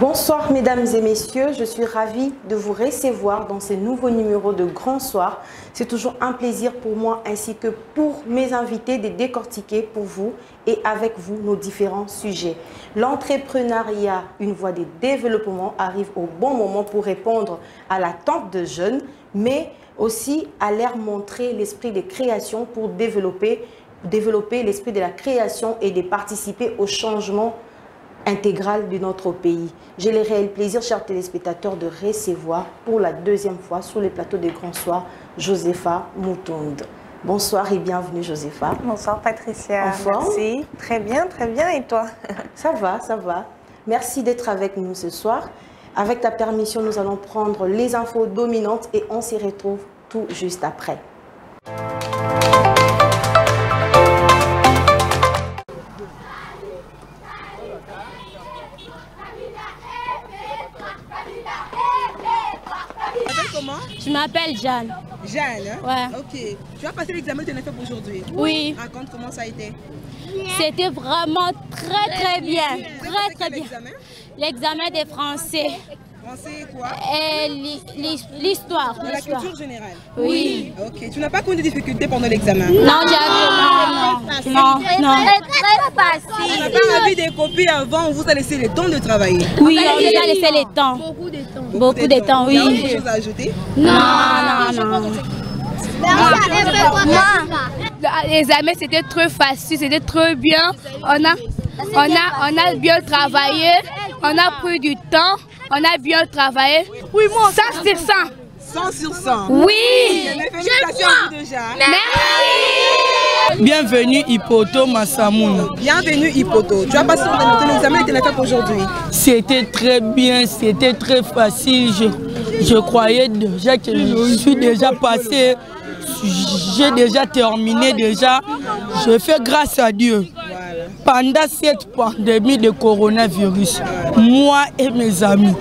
Bonsoir mesdames et messieurs, je suis ravie de vous recevoir dans ce nouveau numéro de Grand Soir. C'est toujours un plaisir pour moi ainsi que pour mes invités de décortiquer pour vous et avec vous nos différents sujets. L'entrepreneuriat, une voie de développement, arrive au bon moment pour répondre à l'attente de jeunes, mais aussi à leur montrer l'esprit de création pour développer l'esprit de la création et de participer au changement intégral de notre pays. J'ai le réel plaisir, chers téléspectateurs, de recevoir pour la deuxième fois sur les plateaux des Grands Soirs Josepha Moutound. Bonsoir et bienvenue Josepha. Bonsoir Patricia. En forme? Merci. Très bien et toi? Ça va, ça va. Merci d'être avec nous ce soir. Avec ta permission, nous allons prendre les infos dominantes et on s'y retrouve tout juste après. Je m'appelle Jeanne. Jeanne, hein? Ouais. Ok. Tu as passé l'examen de l'ENAFEP aujourd'hui? Oui. Raconte comment ça a été. C'était vraiment très bien. Très bien. L'examen des Français. Français quoi? Et l'histoire. De la culture générale? Oui. Ok. Tu n'as pas connu de difficultés pendant l'examen? Non, j'avais non. Très facile. Tu n'as pas envie des copies avant, on vous a laissé le temps de travailler? Oui, on nous a laissé le temps. Beaucoup de temps, oui. Il y a autre chose à ajouter? Non. L'examen c'était très facile, c'était très bien. On a bien travaillé, on a pris du temps, on a bien travaillé. Oui, moi, 100 sur 100. 100 sur 100. Oui. Félicitations à vous déjà. Merci. Bienvenue Hippoto Massamoun. Bienvenue Hippoto. Tu as passé ton examen de l'ENAFEP aujourd'hui? C'était très bien, c'était très facile. Je croyais déjà que je suis déjà passé. J'ai déjà terminé déjà. Je fais grâce à Dieu. Pendant cette pandémie de coronavirus, moi et mes amis,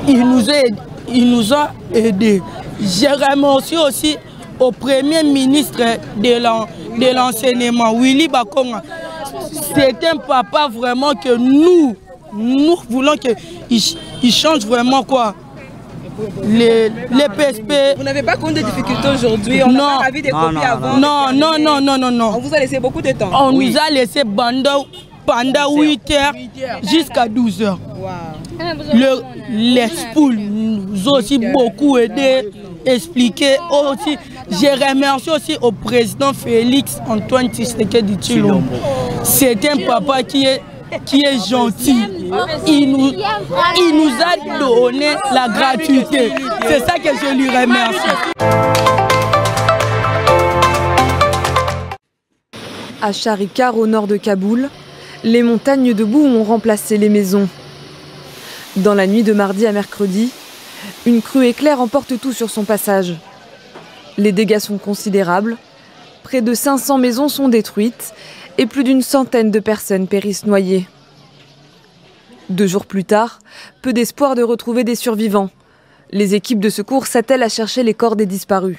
ils nous ont aidés. Je remercie aussi au Premier ministre de l'enseignement, Willy Bakonga. C'est un papa vraiment que nous voulons qu'il change vraiment quoi. Les PSP. Vous n'avez pas connu de difficultés aujourd'hui? On n'a pas envie des copies avant? Non. On vous a laissé beaucoup de temps? On nous a laissé pendant 8 heures jusqu'à 12 heures. Wow. Les spoules nous ont aussi beaucoup aidé, expliqué aussi. Je remercie aussi au président Félix Antoine Tshisekedi Tshilombo. C'est un papa qui est gentil. Il nous a donné la gratuité. C'est ça que je lui remercie. À Charikar, au nord de Kaboul, les montagnes de boue ont remplacé les maisons. Dans la nuit de mardi à mercredi, une crue éclair emporte tout sur son passage. Les dégâts sont considérables. Près de 500 maisons sont détruites et plus d'une centaine de personnes périssent noyées. 2 jours plus tard, peu d'espoir de retrouver des survivants. Les équipes de secours s'attellent à chercher les corps des disparus.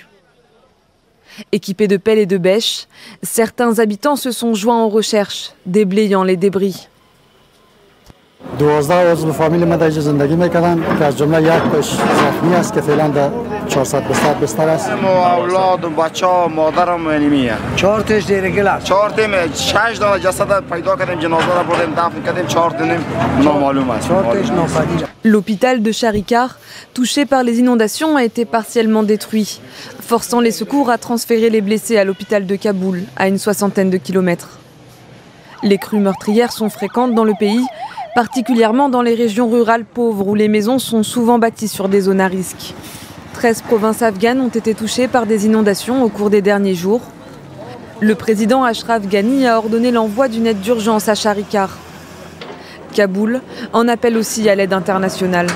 Équipés de pelles et de bêches, certains habitants se sont joints aux recherches, déblayant les débris. 12 عضو فامیل ما در اینجا زندگی میکردن که از جمله یک کش زخمی است که فعلا در 400 بستر است. اولاد و بچه‌ها مادرم منیمیه. 4 تاش دیرگل است. 4 تیم 6 دانه جسد پیدا کردیم جنازه را بردیم دفن کردیم 4 تیم نامعلوم است. 4 تاش ناپدید. L'hôpital de Charikar, touché par les inondations, a été partiellement détruit, forçant les secours à transférer les blessés à l'hôpital de Kaboul, à une 60aine de kilomètres. Les crues meurtrières sont fréquentes dans le pays, particulièrement dans les régions rurales pauvres où les maisons sont souvent bâties sur des zones à risque. 13 provinces afghanes ont été touchées par des inondations au cours des derniers jours. Le président Ashraf Ghani a ordonné l'envoi d'une aide d'urgence à Charikar. Kaboul en appelle aussi à l'aide internationale.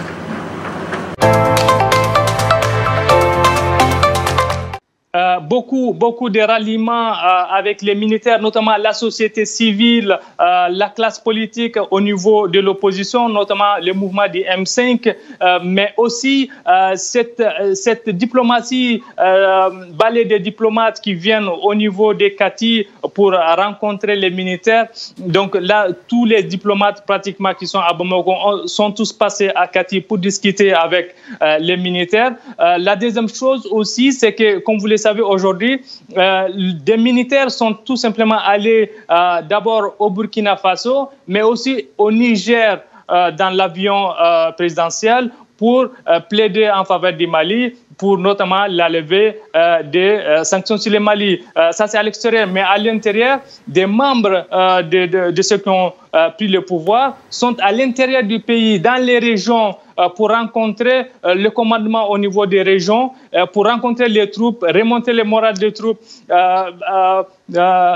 beaucoup de ralliements avec les militaires, notamment la société civile, la classe politique au niveau de l'opposition, notamment le mouvement du M5, mais aussi cette diplomatie, balai des diplomates qui viennent au niveau des Kati pour rencontrer les militaires. Donc là, tous les diplomates pratiquement qui sont à Bamako sont tous passés à Kati pour discuter avec les militaires. La deuxième chose aussi, c'est que, comme vous le savez aujourd'hui, des militaires sont tout simplement allés d'abord au Burkina Faso, mais aussi au Niger dans l'avion présidentiel pour plaider en faveur du Mali, pour notamment la levée des sanctions sur le Mali. Ça, c'est à l'extérieur, mais à l'intérieur, des membres de ceux qui ont pris le pouvoir sont à l'intérieur du pays, dans les régions, pour rencontrer le commandement au niveau des régions, pour rencontrer les troupes, remonter le moral des troupes,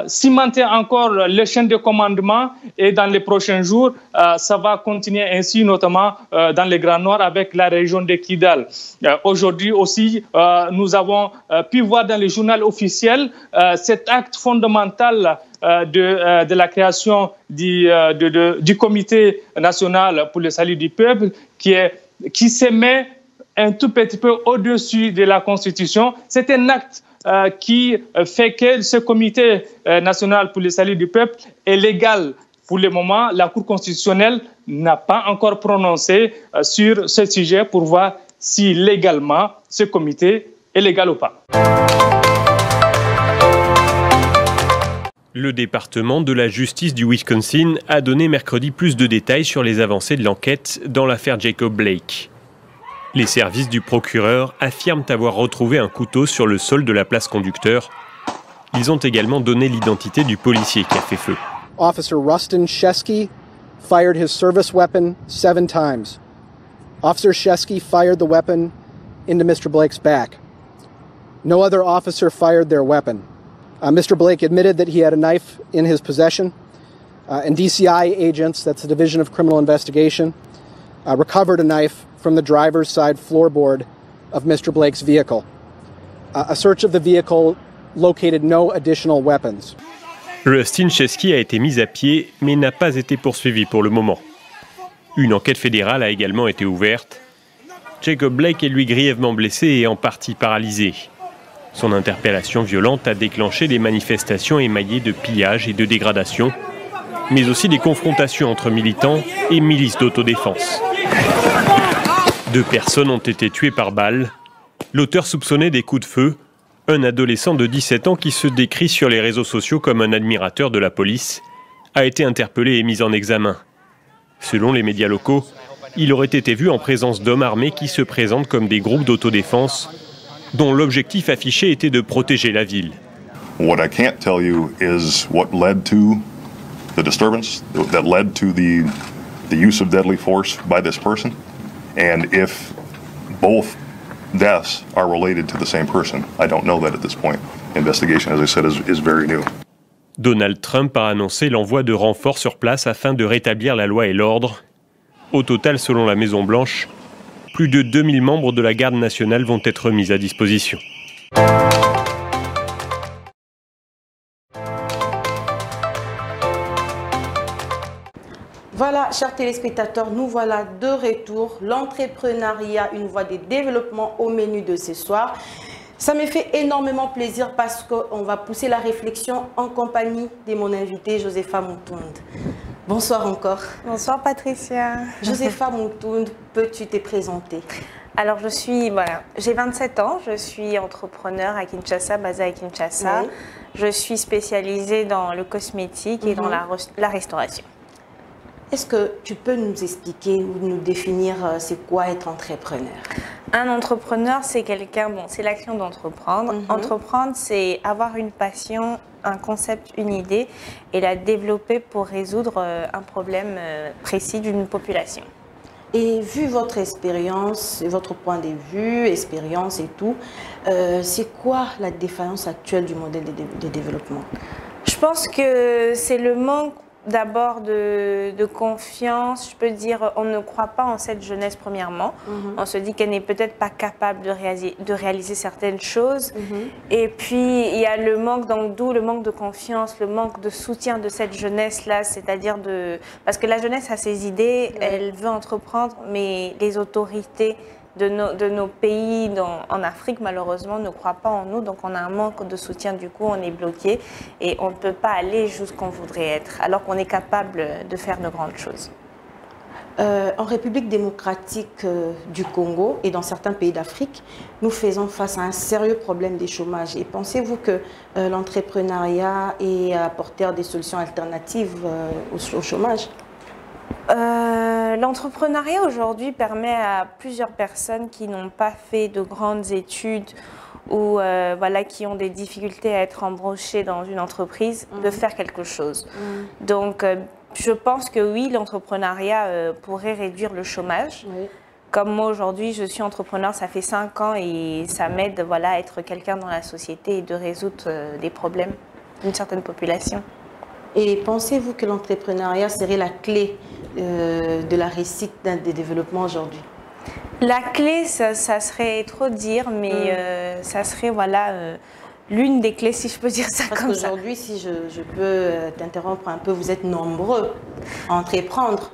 cimenter encore le chaîne de commandement. Et dans les prochains jours, ça va continuer ainsi, notamment dans le Grand Nord avec la région de Kidal. Aujourd'hui aussi, nous avons pu voir dans le journal officiel cet acte fondamental de la création du comité national pour le salut du peuple qui se met un tout petit peu au-dessus de la Constitution. C'est un acte qui fait que ce comité national pour le salut du peuple est légal. Pour le moment, la Cour constitutionnelle n'a pas encore prononcé sur ce sujet pour voir si légalement ce comité est légal ou pas. Le département de la justice du Wisconsin a donné mercredi plus de détails sur les avancées de l'enquête dans l'affaire Jacob Blake. Les services du procureur affirment avoir retrouvé un couteau sur le sol de la place Conducteur. Ils ont également donné l'identité du policier qui a fait feu. Officer Rustin Shesky fired his service weapon 7 times. Officer Shesky fired the weapon into Mr. Blake's back. No other officer fired their weapon. Mr. Blake admitted that he had a knife in his possession, and DCI agents, that's the Division of Criminal Investigation, recovered a knife from the driver's side floorboard of Mr. Blake's vehicle. A search of the vehicle located no additional weapons. Rustin Shesky a été mis à pied, mais n'a pas été poursuivi pour le moment. Une enquête fédérale a également été ouverte. Jacob Blake est lui grièvement blessé et en partie paralysé. Son interpellation violente a déclenché des manifestations émaillées de pillages et de dégradations, mais aussi des confrontations entre militants et milices d'autodéfense. 2 personnes ont été tuées par balle. L'auteur soupçonné des coups de feu, un adolescent de 17 ans qui se décrit sur les réseaux sociaux comme un admirateur de la police, a été interpellé et mis en examen. Selon les médias locaux, il aurait été vu en présence d'hommes armés qui se présentent comme des groupes d'autodéfense, dont l'objectif affiché était de protéger la ville. What I can't tell you is what led to the disturbance, that led to the use of deadly force by this person, and if both deaths are related to the same person. I don't know that at this point. Investigation, as I said, is very new. Donald Trump a annoncé l'envoi de renforts sur place afin de rétablir la loi et l'ordre. Au total, selon la Maison-Blanche, plus de 2000 membres de la garde nationale vont être mis à disposition. Voilà, chers téléspectateurs, nous voilà de retour. L'entrepreneuriat, une voie de développement au menu de ce soir. Ça me fait énormément plaisir parce qu'on va pousser la réflexion en compagnie de mon invité, Josepha Moutound. Bonsoir encore. Bonsoir Patricia. Josepha Moutound, peux-tu te présenter? Alors j'ai 27 ans, je suis entrepreneur à Kinshasa, basée à Kinshasa. Oui. Je suis spécialisée dans le cosmétique et dans la restauration. Est-ce que tu peux nous expliquer ou nous définir c'est quoi être entrepreneur? Un entrepreneur, c'est quelqu'un, c'est l'action d'entreprendre. Entreprendre, c'est avoir une passion, un concept, une idée et la développer pour résoudre un problème précis d'une population. Et vu votre expérience, votre point de vue, expérience et tout, c'est quoi la défaillance actuelle du modèle de développement? Je pense que c'est le manque d'abord de confiance. Je peux dire, on ne croit pas en cette jeunesse premièrement. On se dit qu'elle n'est peut-être pas capable de réaliser certaines choses. Et puis, il y a le manque, donc d'où le manque de confiance, le manque de soutien de cette jeunesse-là, c'est-à-dire parce que la jeunesse a ses idées, elle veut entreprendre, mais les autorités de nos pays en Afrique, malheureusement, ne croient pas en nous. Donc, on a un manque de soutien. Du coup, on est bloqué et on ne peut pas aller jusqu'où on voudrait être, alors qu'on est capable de faire de grandes choses. En République démocratique du Congo et dans certains pays d'Afrique, nous faisons face à un sérieux problème des chômages. Et pensez-vous que l'entrepreneuriat est apporteur des solutions alternatives au chômage? L'entrepreneuriat aujourd'hui permet à plusieurs personnes qui n'ont pas fait de grandes études ou voilà, qui ont des difficultés à être embauchées dans une entreprise de faire quelque chose. Donc, je pense que oui, l'entrepreneuriat pourrait réduire le chômage. Comme moi aujourd'hui, je suis entrepreneur, ça fait 5 ans et ça m'aide voilà, à être quelqu'un dans la société et de résoudre des problèmes d'une certaine population. Et pensez-vous que l'entrepreneuriat serait la clé de la réussite des développements aujourd'hui? La clé, ça serait trop dire, mais ça serait voilà, l'une des clés, si je peux dire ça comme ça. Aujourd'hui, si je peux t'interrompre un peu, vous êtes nombreux à entreprendre.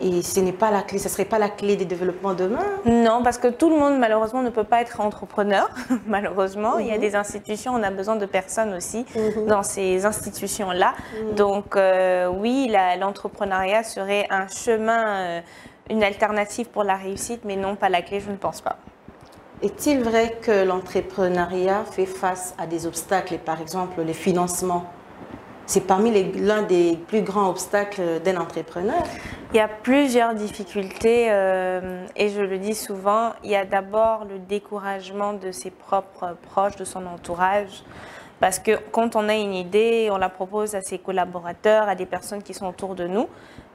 Et ce n'est pas la clé, ce ne serait pas la clé des développements demain? Non, parce que tout le monde, malheureusement, ne peut pas être entrepreneur. Malheureusement, il y a des institutions, on a besoin de personnes aussi dans ces institutions-là. Donc, oui, l'entrepreneuriat serait un chemin, une alternative pour la réussite, mais non pas la clé, je ne pense pas. Est-il vrai que l'entrepreneuriat fait face à des obstacles, et par exemple les financements? C'est parmi l'un des plus grands obstacles d'un entrepreneur. Il y a plusieurs difficultés et je le dis souvent, il y a d'abord le découragement de ses propres proches, de son entourage. Parce que quand on a une idée, on la propose à ses collaborateurs, à des personnes qui sont autour de nous.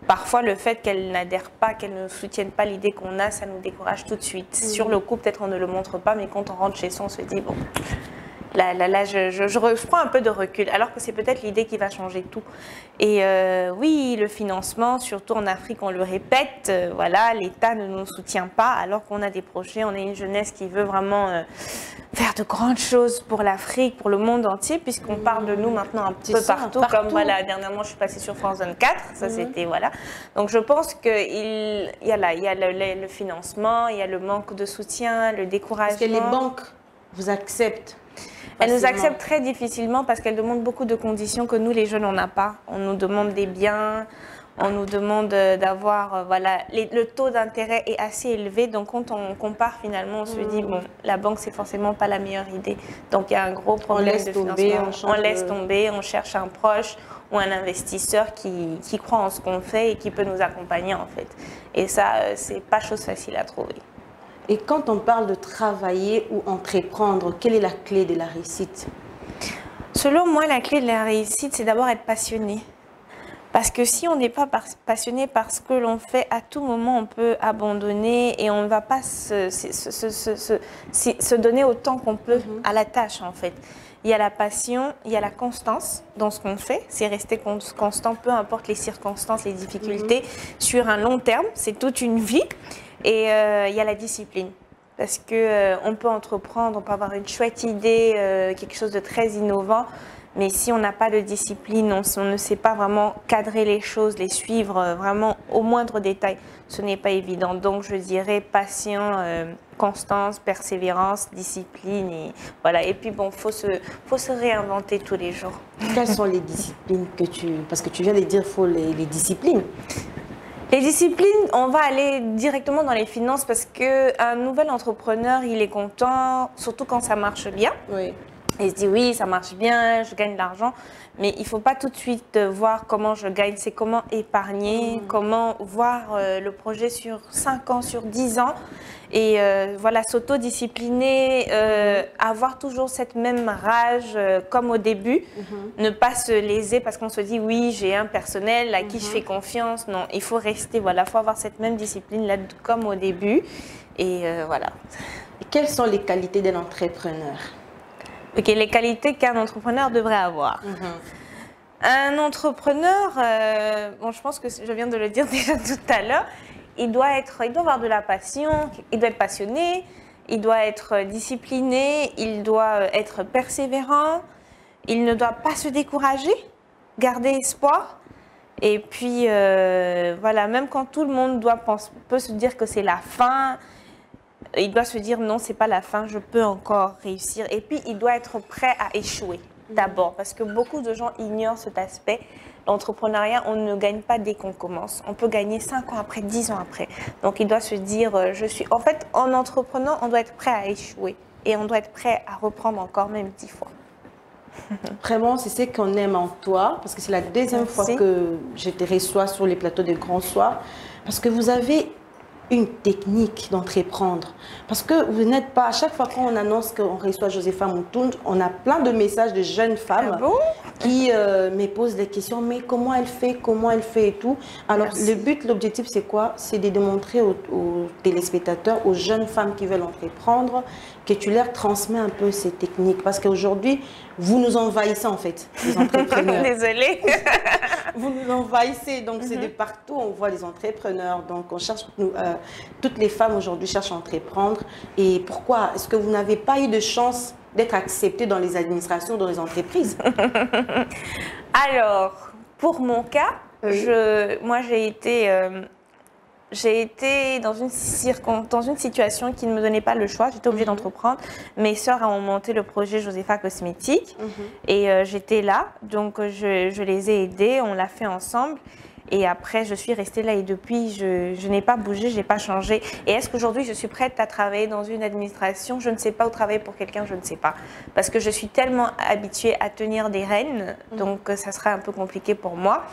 Parfois, le fait qu'elles n'adhèrent pas, qu'elles ne soutiennent pas l'idée qu'on a, ça nous décourage tout de suite. Sur le coup, peut-être on ne le montre pas, mais quand on rentre chez soi, on se dit, bon... Là, je prends un peu de recul, alors que c'est peut-être l'idée qui va changer tout. Et oui, le financement, surtout en Afrique, on le répète, voilà, l'État ne nous soutient pas, alors qu'on a des projets, on a une jeunesse qui veut vraiment faire de grandes choses pour l'Afrique, pour le monde entier, puisqu'on parle de nous maintenant un peu partout. Comme voilà, dernièrement, je suis passée sur France 24, ça c'était, voilà. Donc je pense qu'il y a le financement, il y a le manque de soutien, le découragement. Est-ce que les banques vous acceptent? Elles nous acceptent très difficilement parce qu'elles demandent beaucoup de conditions que nous, les jeunes, on n'a pas. On nous demande des biens, on nous demande d'avoir... voilà, le taux d'intérêt est assez élevé. Donc, quand on compare, finalement, on se dit, bon, la banque, c'est forcément pas la meilleure idée. Donc, il y a un gros problème de financement. On laisse tomber, on cherche un proche ou un investisseur qui croit en ce qu'on fait et qui peut nous accompagner, en fait. Et ça, c'est pas chose facile à trouver. Et quand on parle de travailler ou entreprendre, quelle est la clé de la réussite? Selon moi, la clé de la réussite, c'est d'abord être passionné. Parce que si on n'est pas passionné par ce que l'on fait, à tout moment, on peut abandonner et on ne va pas se donner autant qu'on peut à la tâche, en fait. Il y a la passion, il y a la constance dans ce qu'on fait. C'est rester constant, peu importe les circonstances, les difficultés, sur un long terme. C'est toute une vie. Et il y a la discipline. Parce qu'on peut entreprendre, on peut avoir une chouette idée, quelque chose de très innovant. Mais si on n'a pas de discipline, on ne sait pas vraiment cadrer les choses, les suivre vraiment au moindre détail, ce n'est pas évident. Donc je dirais passion, constance, persévérance, discipline. Et, voilà. Et puis bon, faut se réinventer tous les jours. Quelles sont les disciplines que tu... Parce que tu viens de dire qu'il faut les disciplines. Les disciplines, on va aller directement dans les finances parce qu'un nouvel entrepreneur, il est content, surtout quand ça marche bien. Oui. Il se dit oui, ça marche bien, je gagne de l'argent. Mais il ne faut pas tout de suite voir comment je gagne. C'est comment épargner, comment voir le projet sur 5 ans, sur 10 ans. Et voilà, s'autodiscipliner, avoir toujours cette même rage comme au début. Ne pas se léser parce qu'on se dit oui, j'ai un personnel à qui je fais confiance. Non, il faut rester, voilà, il faut avoir cette même discipline là comme au début. Et voilà. Et quelles sont les qualités d'un entrepreneur? Ok, les qualités qu'un entrepreneur devrait avoir. Un entrepreneur, bon, je pense que je viens de le dire déjà tout à l'heure, il doit avoir de la passion, il doit être passionné, il doit être discipliné, il doit être persévérant, il ne doit pas se décourager, garder espoir. Et puis, voilà, même quand tout le monde peut se dire que c'est la fin, il doit se dire non, c'est pas la fin, je peux encore réussir. Et puis, il doit être prêt à échouer d'abord, parce que beaucoup de gens ignorent cet aspect. L'entrepreneuriat, on ne gagne pas dès qu'on commence. On peut gagner 5 ans après, 10 ans après. Donc, il doit se dire, En fait, en entreprenant, on doit être prêt à échouer. Et on doit être prêt à reprendre encore même 10 fois. Vraiment, c'est ce qu'on aime en toi, parce que c'est la deuxième fois que je te reçois sur les plateaux de Grand Soir, parce que vous avez une technique d'entreprendre. Parce que vous n'êtes pas, à chaque fois qu'on annonce qu'on reçoit Josefa Moutoun, on a plein de messages de jeunes femmes qui me posent des questions, mais comment elle fait et tout. Alors le but, l'objectif c'est quoi? C'est de démontrer aux téléspectateurs, aux jeunes femmes qui veulent entreprendre, que tu leur transmets un peu ces techniques. Parce qu'aujourd'hui, vous nous envahissez en fait, les entrepreneurs. Désolée. Vous nous envahissez, donc c'est de partout, on voit les entrepreneurs. Donc on cherche, toutes les femmes aujourd'hui cherchent à entreprendre. Et pourquoi? Est-ce que vous n'avez pas eu de chance d'être acceptée dans les administrations, dans les entreprises? Alors, pour mon cas, moi j'ai été dans une situation qui ne me donnait pas le choix. J'étais obligée d'entreprendre. Mes sœurs ont monté le projet Josefa Cosmétique et j'étais là. Donc, je les ai aidées. On l'a fait ensemble. Et après, je suis restée là et depuis, je n'ai pas bougé, je n'ai pas changé. Et est-ce qu'aujourd'hui, je suis prête à travailler dans une administration? Je ne sais pas, ou travailler pour quelqu'un, je ne sais pas. Parce que je suis tellement habituée à tenir des rênes, donc ça sera un peu compliqué pour moi.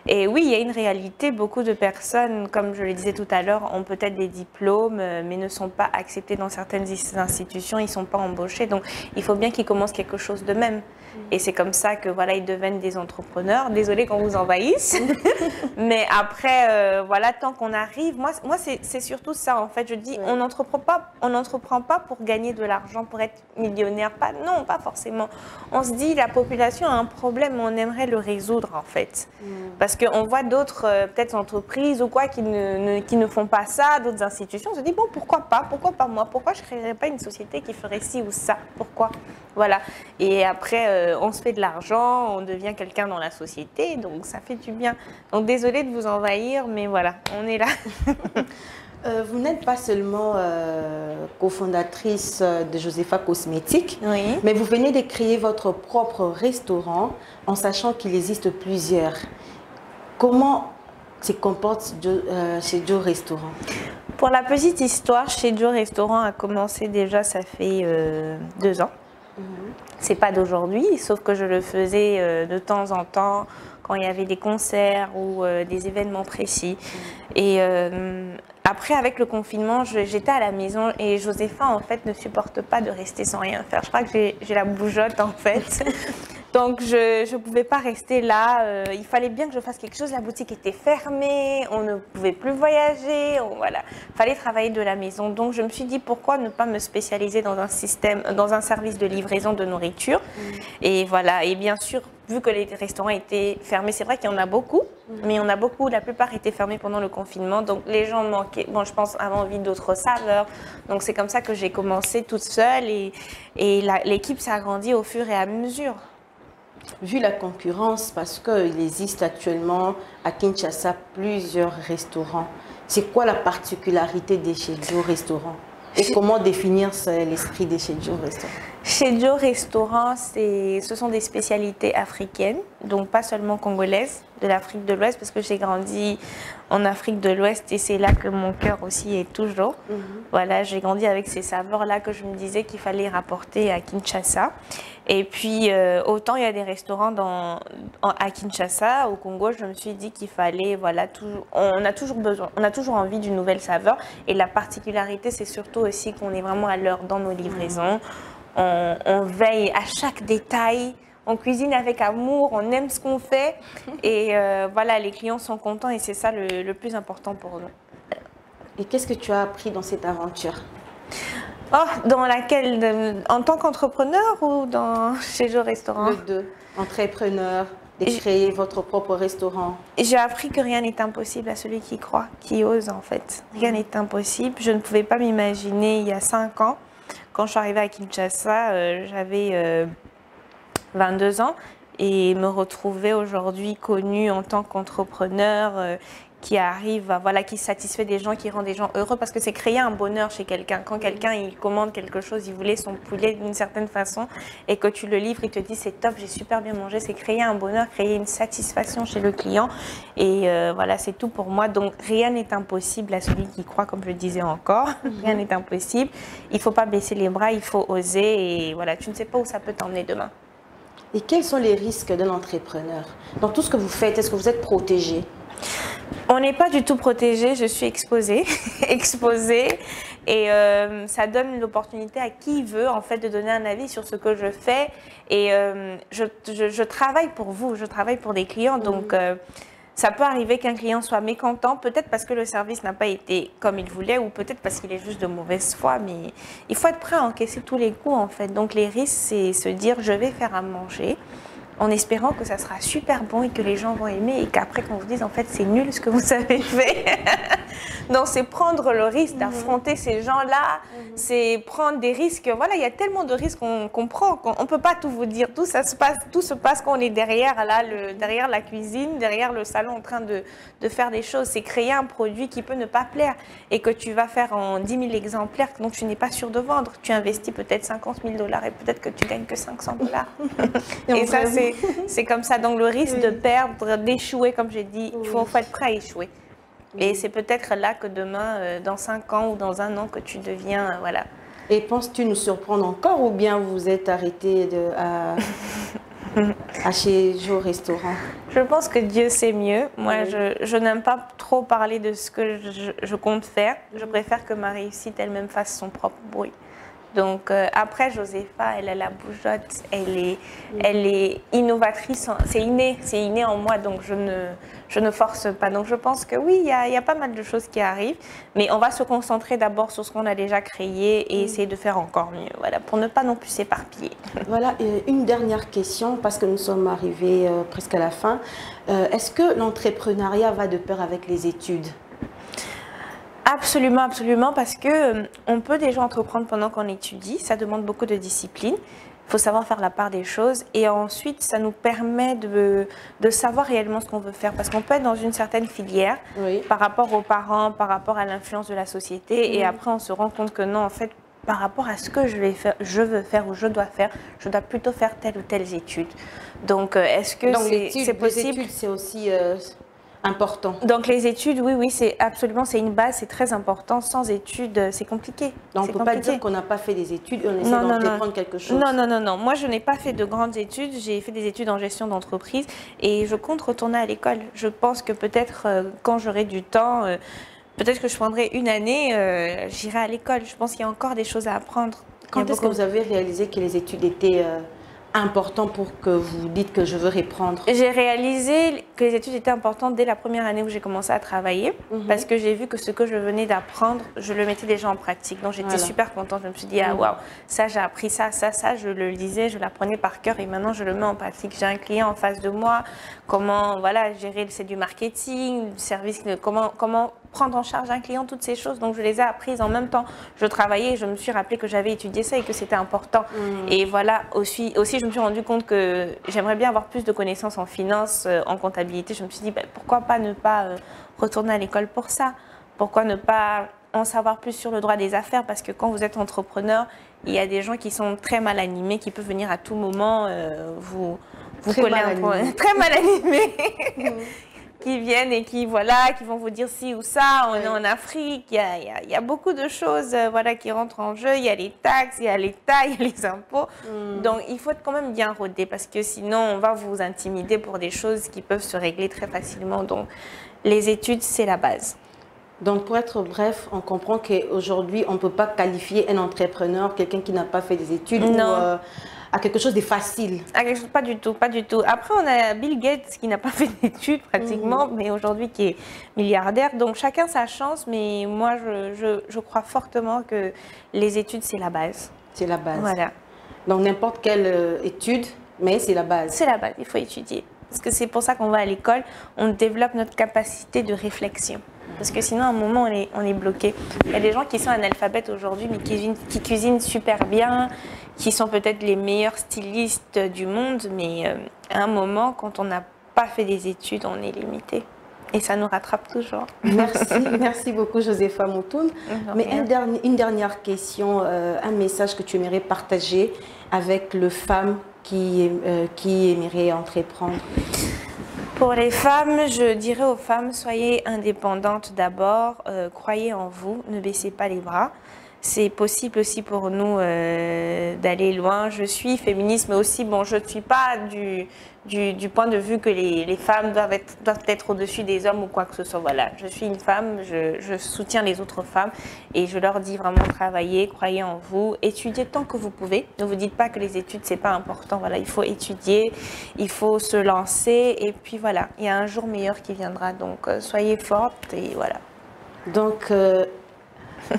Et oui, il y a une réalité, beaucoup de personnes, comme je le disais tout à l'heure, ont peut-être des diplômes, mais ne sont pas acceptées dans certaines institutions, ils ne sont pas embauchés. Donc, il faut bien qu'ils commencent quelque chose d'eux-mêmes. Et c'est comme ça que voilà, ils deviennent des entrepreneurs. Désolée qu'on vous envahisse. Mais après, voilà, tant qu'on arrive, moi c'est surtout ça en fait. Je dis, on n'entreprend pas pour gagner de l'argent, pour être millionnaire. Non, pas forcément. On se dit, la population a un problème, on aimerait le résoudre en fait. Parce qu'on voit d'autres peut-être entreprises ou quoi qui ne font pas ça, d'autres institutions. On se dit, bon, pourquoi pas moi? Pourquoi je ne créerais pas une société qui ferait ci ou ça? Pourquoi? Voilà. Et après, on se fait de l'argent, on devient quelqu'un dans la société, donc ça fait du bien. Donc désolée de vous envahir, mais voilà, on est là. Vous n'êtes pas seulement cofondatrice de Josefa Cosmétique, mais vous venez de créer votre propre restaurant en sachant qu'il existe plusieurs. Comment se comporte chez Joe Restaurant? Pour la petite histoire, chez Joe Restaurant a commencé déjà, ça fait 2 ans. C'est pas d'aujourd'hui, sauf que je le faisais de temps en temps quand il y avait des concerts ou des événements précis. Et après, avec le confinement, j'étais à la maison et Josefa, en fait, ne supporte pas de rester sans rien faire. Je crois que j'ai la bougeotte, en fait. Donc, je ne pouvais pas rester là. Il fallait bien que je fasse quelque chose. La boutique était fermée. On ne pouvait plus voyager. Voilà. Il fallait travailler de la maison. Donc, je me suis dit, pourquoi ne pas me spécialiser dans un service de livraison de nourriture. Et voilà. Et bien sûr, vu que les restaurants étaient fermés, c'est vrai qu'il y en a beaucoup. Mais il y en a beaucoup. La plupart étaient fermés pendant le confinement. Donc, les gens manquaient, bon, je pense, avaient envie d'autres saveurs. Donc, c'est comme ça que j'ai commencé toute seule. Et l'équipe s'est agrandie au fur et à mesure. Vu la concurrence, parce qu'il existe actuellement à Kinshasa plusieurs restaurants, c'est quoi la particularité de chez Joe Restaurant? Et comment définir l'esprit de chez Joe Restaurant? Chez Joe Restaurant, ce sont des spécialités africaines, donc pas seulement congolaises, de l'Afrique de l'Ouest, parce que j'ai grandi en Afrique de l'Ouest et c'est là que mon cœur aussi est toujours. Voilà, j'ai grandi avec ces saveurs-là que je me disais qu'il fallait rapporter à Kinshasa. Et puis, autant il y a des restaurants à Kinshasa, au Congo, je me suis dit qu'il fallait, voilà, on a toujours envie d'une nouvelle saveur. Et la particularité, c'est surtout aussi qu'on est vraiment à l'heure dans nos livraisons. On veille à chaque détail. On cuisine avec amour, on aime ce qu'on fait et voilà, les clients sont contents et c'est ça le plus important pour nous. Et qu'est-ce que tu as appris dans cette aventure? Dans laquelle, en tant qu'entrepreneur ou chez Joe Restaurant? Les deux, entrepreneur, de créer votre propre restaurant? J'ai appris que rien n'est impossible à celui qui croit, qui ose en fait. Rien n'est impossible. Je ne pouvais pas m'imaginer il y a 5 ans, quand je suis arrivée à Kinshasa, j'avais 22 ans et me retrouver aujourd'hui connue en tant qu'entrepreneur qui arrive, voilà, qui satisfait des gens, qui rend des gens heureux, parce que c'est créer un bonheur chez quelqu'un. Quand quelqu'un il commande quelque chose, il voulait son poulet d'une certaine façon, et que tu le livres, il te dit c'est top, j'ai super bien mangé, c'est créer un bonheur, créer une satisfaction chez le client, et voilà, c'est tout pour moi. Donc rien n'est impossible à celui qui croit, comme je disais encore, rien n'est impossible. Il ne faut pas baisser les bras, il faut oser, et voilà, tu ne sais pas où ça peut t'emmener demain. Et quels sont les risques d'un entrepreneur? Dans tout ce que vous faites, est-ce que vous êtes protégé? On n'est pas du tout protégé, je suis exposée, et ça donne l'opportunité à qui veut en fait de donner un avis sur ce que je fais, et je travaille pour vous, je travaille pour des clients, donc ça peut arriver qu'un client soit mécontent, peut-être parce que le service n'a pas été comme il voulait, ou peut-être parce qu'il est juste de mauvaise foi, mais il faut être prêt à encaisser tous les coups en fait. Donc les risques, c'est se dire je vais faire à manger, en espérant que ça sera super bon et que les gens vont aimer, et qu'après qu'on vous dise en fait c'est nul ce que vous avez fait. Non, c'est prendre le risque d'affronter ces gens-là, c'est prendre des risques. Voilà, il y a tellement de risques qu'on prend, on ne peut pas tout vous dire. Tout se passe quand on est derrière, là, derrière la cuisine, derrière le salon en train de faire des choses. C'est créer un produit qui peut ne pas plaire et que tu vas faire en 10 000 exemplaires dont tu n'es pas sûr de vendre. Tu investis peut-être 50 000 $ et peut-être que tu gagnes que 500 $. Et ça, c'est comme ça. Donc le risque de perdre, d'échouer, comme j'ai dit, il faut être prêt à échouer. Et c'est peut-être là que demain, dans 5 ans ou dans 1 an, que tu deviens, voilà. Et penses-tu nous surprendre encore, ou bien vous êtes arrêté à chez Jo Restaurant? Je pense que Dieu sait mieux. Moi, je n'aime pas trop parler de ce que je compte faire. Je préfère que ma réussite elle-même fasse son propre bruit. Donc après, Josepha, elle a la bougeotte, elle est innovatrice, c'est inné en moi, donc je ne force pas. Donc je pense que oui, il y a pas mal de choses qui arrivent, mais on va se concentrer d'abord sur ce qu'on a déjà créé et essayer de faire encore mieux, voilà, pour ne pas non plus s'éparpiller. Voilà, une dernière question, parce que nous sommes arrivés presque à la fin. Est-ce que l'entrepreneuriat va de pair avec les études? Absolument, absolument, parce que on peut déjà entreprendre pendant qu'on étudie, ça demande beaucoup de discipline, il faut savoir faire la part des choses, et ensuite ça nous permet de savoir réellement ce qu'on veut faire, parce qu'on peut être dans une certaine filière par rapport aux parents, par rapport à l'influence de la société, et après on se rend compte que non, en fait, par rapport à ce que je veux faire ou je dois faire, je dois plutôt faire telle ou telle étude. Donc est-ce que c'est possible? Les études, c'est aussi important. Donc les études, oui, c'est absolument, c'est une base, c'est très important. Sans études, c'est compliqué. Donc on ne peut pas dire qu'on n'a pas fait des études et on essaie d'entreprendre quelque chose. Non. Moi, je n'ai pas fait de grandes études. J'ai fait des études en gestion d'entreprise et je compte retourner à l'école. Je pense que peut-être quand j'aurai du temps, peut-être que je prendrai 1 année, j'irai à l'école. Je pense qu'il y a encore des choses à apprendre. Quand est-ce que vous avez réalisé que les études étaient important pour que vous dites que je veux reprendre? J'ai réalisé que les études étaient importantes dès la première année où j'ai commencé à travailler, parce que j'ai vu que ce que je venais d'apprendre, je le mettais déjà en pratique. Donc j'étais super contente. Je me suis dit, ah waouh, ça j'ai appris ça, je le lisais, je l'apprenais par cœur et maintenant je le mets en pratique. J'ai un client en face de moi, comment gérer, c'est du marketing, du service, comment prendre en charge un client, toutes ces choses. Donc je les ai apprises en même temps. Je travaillais et je me suis rappelé que j'avais étudié ça et que c'était important. Et voilà, aussi je me suis rendu compte que j'aimerais bien avoir plus de connaissances en finance, en comptabilité. Je me suis dit, pourquoi pas ne pas retourner à l'école pour ça? Pourquoi ne pas en savoir plus sur le droit des affaires? Parce que quand vous êtes entrepreneur, il y a des gens qui sont très mal animés, qui peuvent venir à tout moment vous coller un point. Très mal animés. Qui viennent et qui vont vous dire ci ou ça, on est en Afrique, il y a beaucoup de choses qui rentrent en jeu, il y a les taxes, il y a l'État, il y a les impôts. Donc il faut être quand même bien rodé parce que sinon on va vous intimider pour des choses qui peuvent se régler très facilement. Donc les études, c'est la base. Donc pour être bref, on comprend qu'aujourd'hui on ne peut pas qualifier un entrepreneur, quelqu'un qui n'a pas fait des études, à quelque chose de facile. Pas du tout, pas du tout. Après, on a Bill Gates qui n'a pas fait d'études pratiquement, mais aujourd'hui qui est milliardaire. Donc chacun sa chance, mais moi je crois fortement que les études c'est la base. C'est la base. Voilà. Donc n'importe quelle étude, mais c'est la base. C'est la base, il faut étudier. Parce que c'est pour ça qu'on va à l'école, on développe notre capacité de réflexion. Parce que sinon, à un moment, on est bloqué. Il y a des gens qui sont analphabètes aujourd'hui, mais qui cuisinent super bien, qui sont peut-être les meilleurs stylistes du monde, mais à un moment, quand on n'a pas fait des études, on est limité. Et ça nous rattrape toujours. Merci beaucoup Josepha Moutoun. Mais une dernière question, un message que tu aimerais partager avec les femmes qui aimeraient entreprendre. Pour les femmes, je dirais aux femmes, soyez indépendantes d'abord, croyez en vous, ne baissez pas les bras. C'est possible aussi pour nous d'aller loin. Je suis féministe, mais aussi, bon, je ne suis pas du point de vue que les femmes doivent être au-dessus des hommes ou quoi que ce soit. Voilà, je suis une femme, je soutiens les autres femmes et je leur dis vraiment travaillez, croyez en vous, étudiez tant que vous pouvez. Ne vous dites pas que les études, c'est pas important. Voilà, il faut étudier, il faut se lancer et puis voilà, il y a un jour meilleur qui viendra. Donc, soyez forte et voilà. Donc,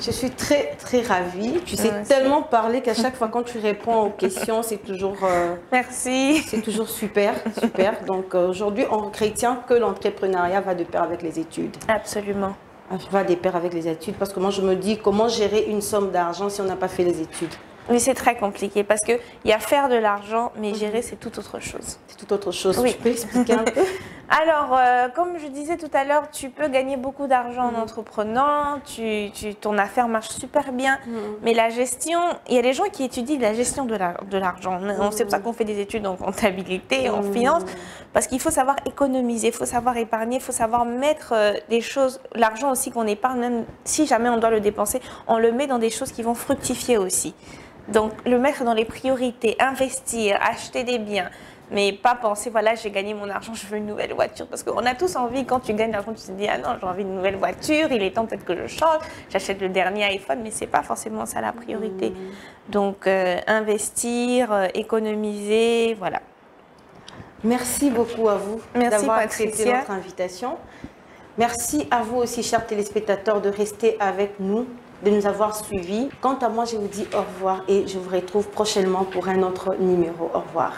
je suis très ravie. Tu sais tellement parler qu'à chaque fois quand tu réponds aux questions, c'est toujours... Merci. C'est toujours super. Donc aujourd'hui, on retient que l'entrepreneuriat va de pair avec les études. Absolument. Va de pair avec les études parce que moi, je me dis comment gérer une somme d'argent si on n'a pas fait les études. Oui, c'est très compliqué parce qu'il y a faire de l'argent, mais gérer, c'est tout autre chose. C'est tout autre chose. Oui. Tu peux expliquer un peu? Alors, comme je disais tout à l'heure, tu peux gagner beaucoup d'argent en entreprenant, ton affaire marche super bien, mais la gestion, il y a des gens qui étudient la gestion de l'argent. C'est pour ça qu'on fait des études en comptabilité, en finance, parce qu'il faut savoir économiser, il faut savoir épargner, il faut savoir mettre des choses, l'argent aussi qu'on épargne, même si jamais on doit le dépenser, on le met dans des choses qui vont fructifier aussi. Donc, le mettre dans les priorités, investir, acheter des biens, mais pas penser, voilà, j'ai gagné mon argent, je veux une nouvelle voiture. Parce qu'on a tous envie, quand tu gagnes l'argent, tu te dis, ah non, j'ai envie d'une nouvelle voiture, il est temps peut-être que je change, j'achète le dernier iPhone, mais c'est pas forcément ça la priorité. Donc, investir, économiser, voilà. Merci beaucoup à vous d'avoir accepté notre invitation. Merci à vous aussi, chers téléspectateurs, de rester avec nous, de nous avoir suivis. Quant à moi, je vous dis au revoir et je vous retrouve prochainement pour un autre numéro. Au revoir.